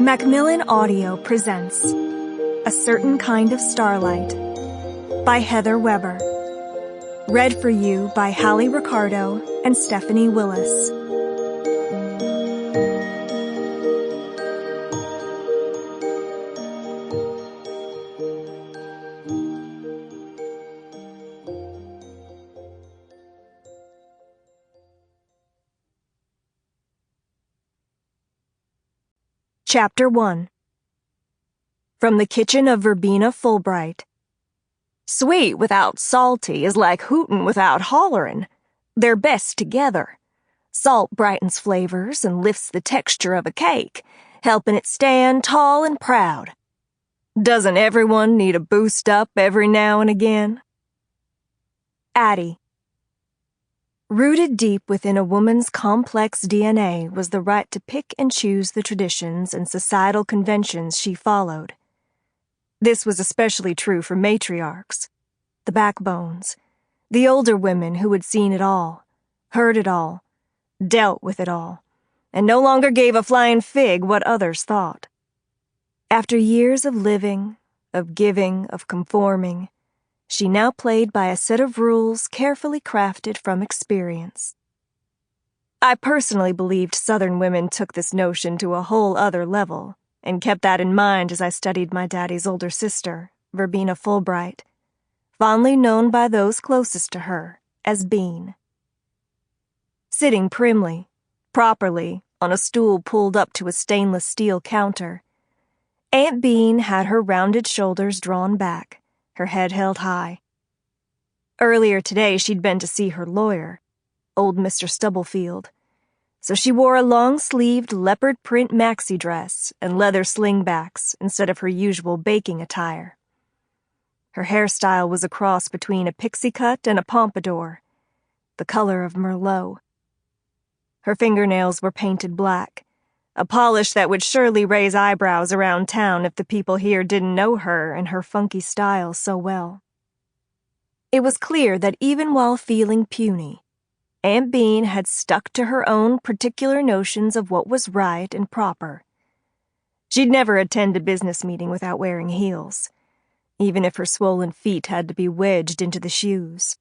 Macmillan Audio presents A Certain Kind of Starlight by Heather Weber. Read for you by Hallie, Ricardo, and Stephanie Willis. Chapter 1. From the kitchen of Verbena Fullbright. Sweet without salty is like hootin' without hollerin'. They're best together. Salt brightens flavors and lifts the texture of a cake, helping it stand tall and proud. Doesn't everyone need a boost up every now and again? Addie. Rooted deep within a woman's complex DNA was the right to pick and choose the traditions and societal conventions she followed. This was especially true for matriarchs, the backbones, the older women who had seen it all, heard it all, dealt with it all, and no longer gave a flying fig what others thought. After years of living, of giving, of conforming, she now played by a set of rules carefully crafted from experience. I personally believed Southern women took this notion to a whole other level, and kept that in mind as I studied my daddy's older sister, Verbena Fullbright, fondly known by those closest to her as Bean. Sitting primly, properly, on a stool pulled up to a stainless steel counter, Aunt Bean had her rounded shoulders drawn back, her head held high. Earlier today she'd been to see her lawyer, old Mr. Stubblefield, so she wore a long-sleeved leopard print maxi dress and leather slingbacks instead of her usual baking attire. Her hairstyle was a cross between a pixie cut and a pompadour, the color of Merlot. Her fingernails were painted black, a polish that would surely raise eyebrows around town if the people here didn't know her and her funky style so well. It was clear that even while feeling puny, Aunt Bean had stuck to her own particular notions of what was right and proper. She'd never attend a business meeting without wearing heels, even if her swollen feet had to be wedged into the shoes.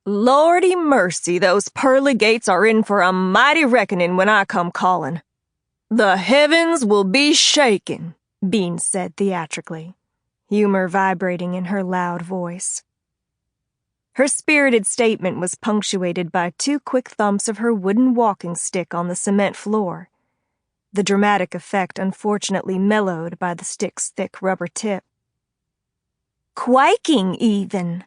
Lordy mercy, those pearly gates are in for a mighty reckoning when I come calling. The heavens will be shaken, Bean said theatrically, humor vibrating in her loud voice. Her spirited statement was punctuated by 2 quick thumps of her wooden walking stick on the cement floor, the dramatic effect unfortunately mellowed by the stick's thick rubber tip. Quaking, even,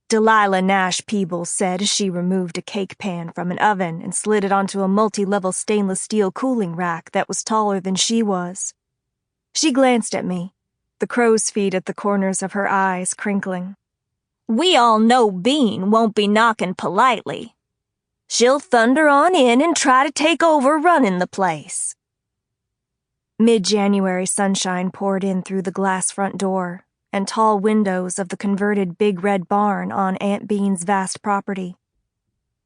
Delilah Nash-Peebles said as she removed a cake pan from an oven and slid it onto a multi-level stainless steel cooling rack that was taller than she was. She glanced at me, the crow's feet at the corners of her eyes crinkling. We all know Bean won't be knocking politely. She'll thunder on in and try to take over running the place. Mid-January sunshine poured in through the glass front door and tall windows of the converted big red barn on Aunt Bean's vast property.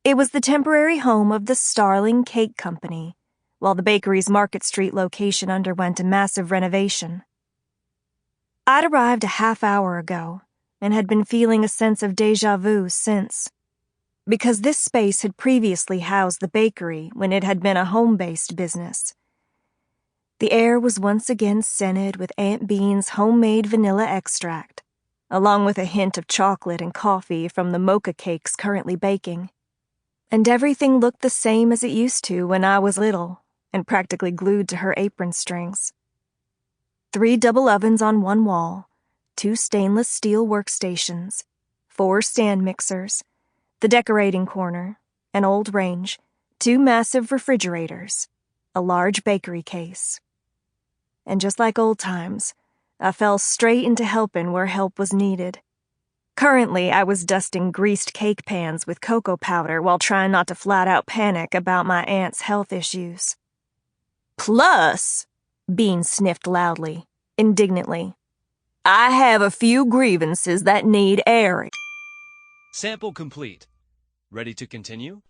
It was the temporary home of the Starling Cake Company, while the bakery's Market Street location underwent a massive renovation. I'd arrived a half hour ago and had been feeling a sense of déjà vu since, because this space had previously housed the bakery when it had been a home-based business. The air was once again scented with Aunt Bean's homemade vanilla extract, along with a hint of chocolate and coffee from the mocha cakes currently baking. And everything looked the same as it used to when I was little and practically glued to her apron strings. 3 double ovens on one wall, 2 stainless steel workstations, 4 stand mixers, the decorating corner, an old range, 2 massive refrigerators, a large bakery case. And just like old times, I fell straight into helping where help was needed. Currently, I was dusting greased cake pans with cocoa powder while trying not to flat-out panic about my aunt's health issues. Plus, Bean sniffed loudly, indignantly, I have a few grievances that need airing. Sample complete. Ready to continue?